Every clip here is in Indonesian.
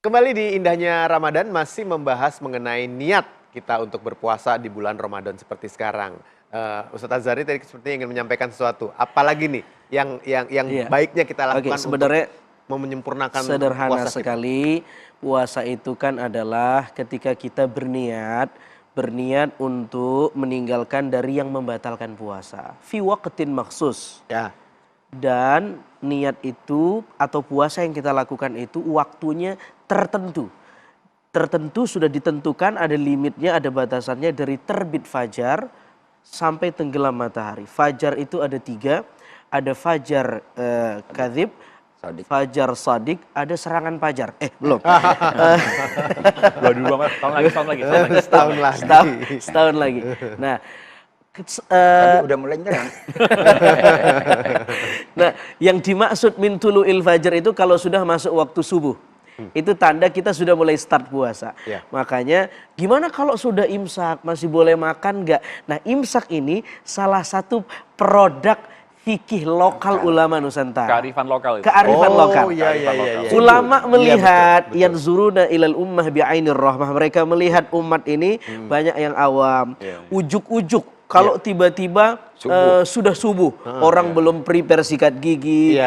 Kembali di Indahnya Ramadan masih membahas mengenai niat kita untuk berpuasa di bulan Ramadan seperti sekarang. Ustadz Azhari tadi sepertinya ingin menyampaikan sesuatu. Apalagi nih yang Iya. baiknya kita Oke, lakukan sebenarnya untuk menyempurnakan sederhana puasa kita? sekali. Puasa itu kan adalah ketika kita berniat untuk meninggalkan dari yang membatalkan puasa. Fi waqtin maksus. Ya. Dan niat itu atau puasa yang kita lakukan itu waktunya tertentu. Tertentu sudah ditentukan, ada limitnya, ada batasannya dari terbit fajar sampai tenggelam matahari. Fajar itu ada 3, ada fajar kadzib, fajar sadik, ada serangan fajar. Belum. Dua banget, tahun lagi. Setahun lagi. Nah, tapi udah mulai nyerang. nah, yang dimaksud min tulu'il fajar itu kalau sudah masuk waktu subuh. Itu tanda kita sudah mulai start puasa. Ya. Makanya gimana kalau sudah imsak, masih boleh makan nggak? Nah, imsak ini salah satu produk fikih lokal ulama Nusantara. Kearifan lokal itu. Kearifan lokal. Iya. Ulama melihat betul. yanzuruna ilal ummah bi'ainir rahmah. Mereka melihat umat ini banyak yang awam, ujuk-ujuk. Kalau tiba-tiba sudah subuh, orang belum prepare sikat gigi,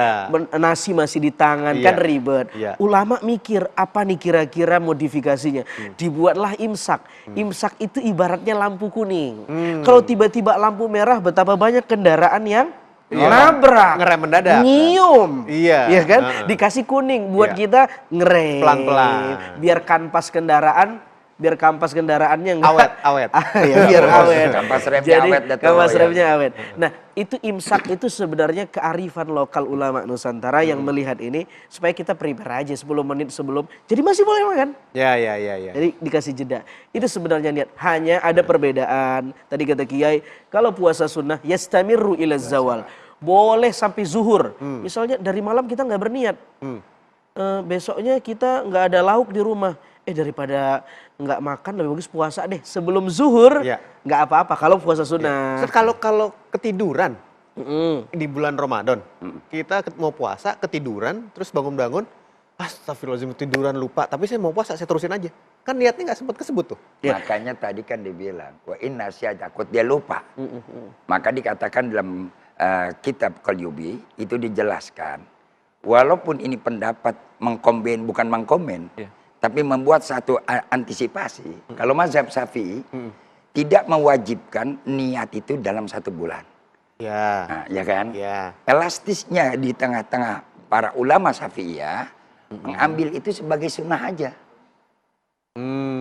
nasi masih di tangan, kan ribet. Ulama mikir, apa nih kira-kira modifikasinya? Dibuatlah imsak. Imsak itu ibaratnya lampu kuning. Kalau tiba-tiba lampu merah, betapa banyak kendaraan yang nabrak, ngerem mendadak, nyium, iya kan? Dikasih kuning buat kita ngerem, pelan-pelan, biar kanvas kendaraannya enggak awet. Ya, biar awet. Kampas remnya awet. Kampas remnya awet. Nah, itu imsak itu sebenarnya kearifan lokal ulama Nusantara yang melihat ini supaya kita prepare aja 10 menit sebelum. Jadi masih boleh makan. Ya. Jadi dikasih jeda. Itu sebenarnya niat. Hanya ada perbedaan. Tadi kata Kiai, kalau puasa sunnah yastamirru ila zawal. Boleh sampai zuhur. Misalnya dari malam kita nggak berniat. Besoknya kita nggak ada lauk di rumah. Daripada nggak makan lebih bagus puasa deh. Sebelum zuhur nggak apa-apa kalau puasa sunnah. Kalau ketiduran di bulan Ramadan, kita mau puasa ketiduran, terus bangun-bangun, astagfirullahaladzim ketiduran lupa, tapi saya mau puasa, saya terusin aja. Kan niatnya nggak sempat kesebut tuh. Makanya tadi kan dibilang, wa inna takut dia lupa. Maka dikatakan dalam kitab Qalyubi itu dijelaskan, walaupun ini pendapat bukan mengkomen, tapi membuat satu antisipasi. Kalau mazhab Syafi'i tidak mewajibkan niat itu dalam 1 bulan. Nah, ya kan? Elastisnya di tengah-tengah para ulama Syafi'iyah mengambil itu sebagai sunnah aja.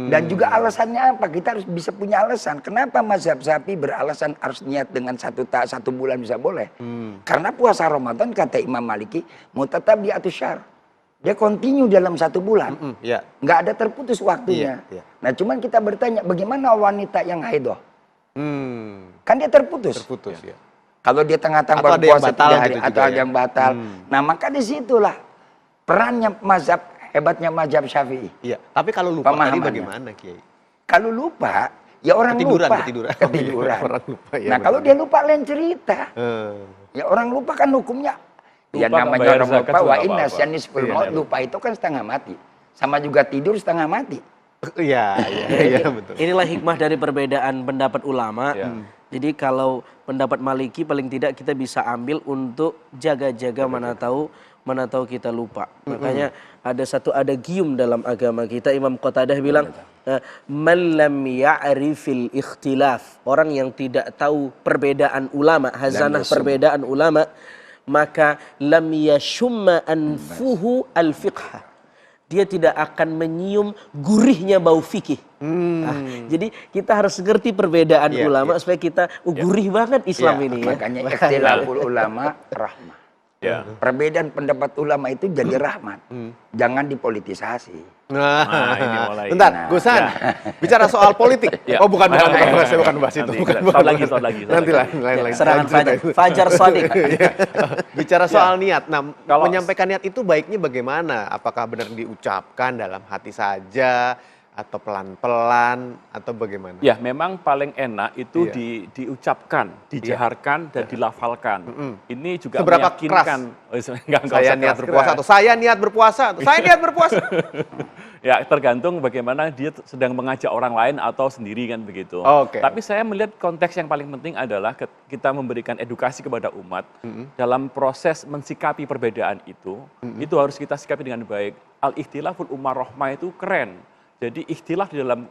Dan juga alasannya apa? Kita harus bisa punya alasan. Kenapa mazhab Syafi'i beralasan harus niat dengan 1 bulan bisa boleh? Karena puasa Ramadan kata Imam Maliki mutatabi'atus syahr. Dia continue dalam 1 bulan. Nggak ada terputus waktunya. Nah, cuman kita bertanya, bagaimana wanita yang haidah? Kan dia terputus. Kalau dia tengah-tengah berpuasa 3 hari atau ada yang batal. Nah, maka disitulah perannya hebatnya mazhab Syafi'i. Tapi kalau lupa tadi bagaimana, Kiai? Kalau lupa, ya orang ketiduran. Orang lupa, nah, kalau dia lupa lain cerita. Ya orang lupa kan hukumnya. Ya namanya orang lupa, wa inna nisful maut, lupa itu kan setengah mati. Sama juga tidur setengah mati. Iya, betul. Inilah hikmah dari perbedaan pendapat ulama. Jadi kalau pendapat Maliki paling tidak kita bisa ambil untuk jaga-jaga mana tahu kita lupa. Makanya ada satu adagium dalam agama kita, Imam Qatadah bilang, man lam ya'rifil ikhtilaf. Orang yang tidak tahu perbedaan ulama, hazanah perbedaan ulama, maka lam yashumma anfuhu al-fiqha. Dia tidak akan menyium gurihnya bau fikih. Jadi kita harus ngerti perbedaan ulama supaya kita gurih banget Islam ini. Makanya ikhtilaful ulama rahmah. Perbedaan pendapat ulama itu jadi rahmat. Jangan dipolitisasi. Ini mulai. Bentar, Gusan. Bicara soal politik. Bukan bahas itu. Tahun lagi. Nanti lain. Serangan fajar sadik. Bicara soal niat. Nah, menyampaikan niat itu baiknya bagaimana? Apakah benar diucapkan dalam hati saja? Atau pelan-pelan atau bagaimana? Ya, memang paling enak itu diucapkan, dijaharkan dan dilafalkan. Ini juga seberapa meyakinkan. Keras? Saya niat berpuasa atau saya niat berpuasa atau saya niat berpuasa. Ya tergantung bagaimana dia sedang mengajak orang lain atau sendiri kan begitu. Oke. Tapi saya melihat konteks yang paling penting adalah kita memberikan edukasi kepada umat dalam proses mensikapi perbedaan itu harus kita sikapi dengan baik. Al-ikhtilaful ummah rahmah itu keren. Jadi ikhtilaf di dalam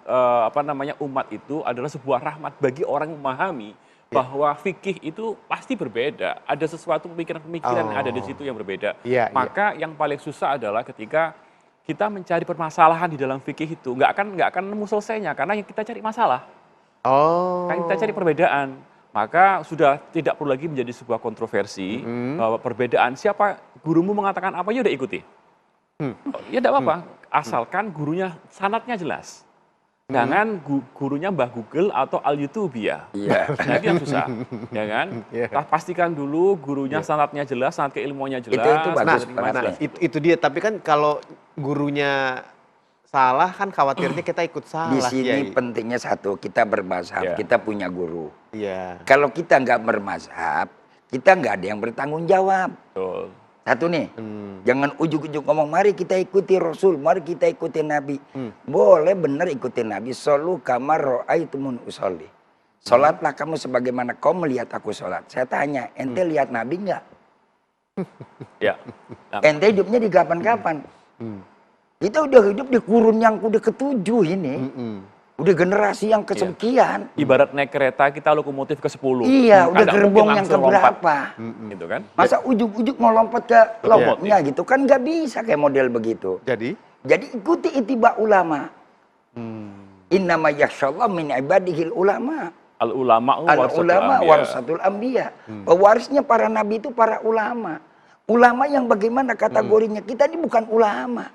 umat itu adalah sebuah rahmat bagi orang yang memahami bahwa fikih itu pasti berbeda. Ada sesuatu pemikiran-pemikiran yang ada di situ yang berbeda. Maka yang paling susah adalah ketika kita mencari permasalahan di dalam fikih itu nggak akan nemu selesainya karena yang kita cari masalah. Kan kita cari perbedaan. Maka sudah tidak perlu lagi menjadi sebuah kontroversi bahwa perbedaan siapa gurumu mengatakan apa ya udah ikuti. Ya tidak apa-apa, asalkan gurunya sanadnya jelas. Jangan gurunya Mbah Google atau Al-YouTube ya. Nah itu yang susah, ya kan? Pastikan dulu gurunya sanadnya jelas, sanad keilmuannya jelas. Itu bagus. Itu dia, tapi kan kalau gurunya salah kan khawatirnya kita ikut salah. Di sini pentingnya satu, kita bermazhab, kita punya guru. Kalau kita nggak bermazhab, kita nggak ada yang bertanggung jawab. Betul. Satu nih, jangan ujuk-ujuk ngomong, mari kita ikuti Rasul, mari kita ikuti Nabi. Boleh benar ikuti Nabi, solu kamar ro'aitumun usolli. Sholatlah kamu sebagaimana kau melihat aku sholat. Saya tanya, ente lihat Nabi nggak? Ya. Ente hidupnya di kapan-kapan. Kita udah hidup di kurun yang udah ketujuh ini. Udah generasi yang kesekian. Ibarat naik kereta kita lokomotif ke-10. Iya, udah gerbong yang keberapa. Gitu kan? Masa ujuk-ujuk mau lompat ke lomboknya gitu kan nggak bisa kayak model begitu. Jadi ikuti ittiba ulama. Innama yakhshallah min ibadihil ulama. Al-ulama warasatul anbiya. Pewarisnya para nabi itu para ulama. Ulama yang bagaimana kategorinya? Kita ini bukan ulama.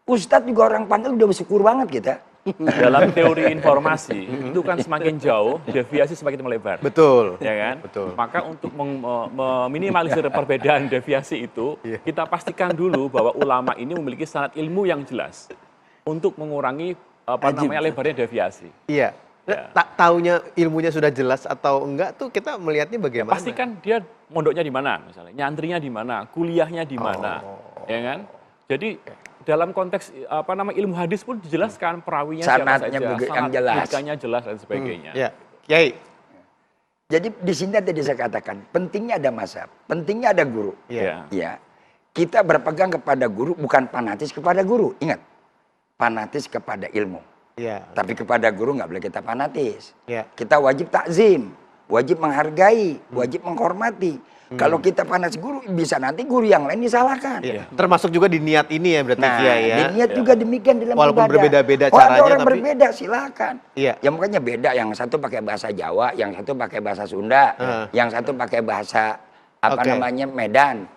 Ustadz juga orang panggil udah bersyukur banget kita. Dalam teori informasi itu kan semakin jauh, deviasi semakin melebar. Betul. Ya kan? Betul. Maka untuk meminimalisir perbedaan deviasi itu, kita pastikan dulu bahwa ulama ini memiliki sanad ilmu yang jelas untuk mengurangi lebarnya deviasi. Iya. Taunya ilmunya sudah jelas atau enggak tuh kita melihatnya bagaimana? Pastikan dia mondoknya di mana, misalnya, nyantrinya di mana, kuliahnya di mana, ya kan? Jadi dalam konteks ilmu hadis pun dijelaskan perawinya siapa saja, sanadnya jelas dan sebagainya. Ya, Kiai. Jadi di sini tadi saya katakan pentingnya ada mazhab, pentingnya ada guru. Ya. Kita berpegang kepada guru bukan fanatis kepada guru. Ingat, fanatis kepada ilmu. Tapi kepada guru nggak boleh kita fanatis. Kita wajib takzim, wajib menghargai, wajib menghormati. Kalau kita panas guru, bisa nanti guru yang lain disalahkan. Termasuk juga di niat ini ya berarti Kiai ya. Di niat juga demikian dalam walaupun ibadah. Berbeda-beda caranya. Ada orang berbeda, silakan. Ya makanya beda, yang satu pakai bahasa Jawa, yang satu pakai bahasa Sunda, yang satu pakai bahasa Medan.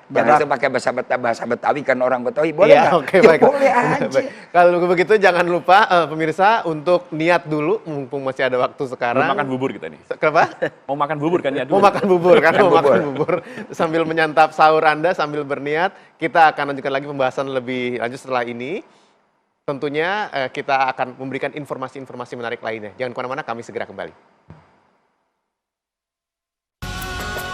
Jangan itu pakai bahasa Betawi kan orang Betawi boleh nggak? Boleh aja. Kalau begitu jangan lupa pemirsa untuk niat dulu mumpung masih ada waktu sekarang. Mau makan bubur kita nih. Kenapa? Mau makan bubur kan ya dulu. Mau makan bubur kan? Mau makan bubur sambil menyantap sahur Anda sambil berniat. Kita akan lanjutkan lagi pembahasan lebih lanjut setelah ini. Tentunya kita akan memberikan informasi-informasi menarik lainnya. Jangan kemana-mana, kami segera kembali.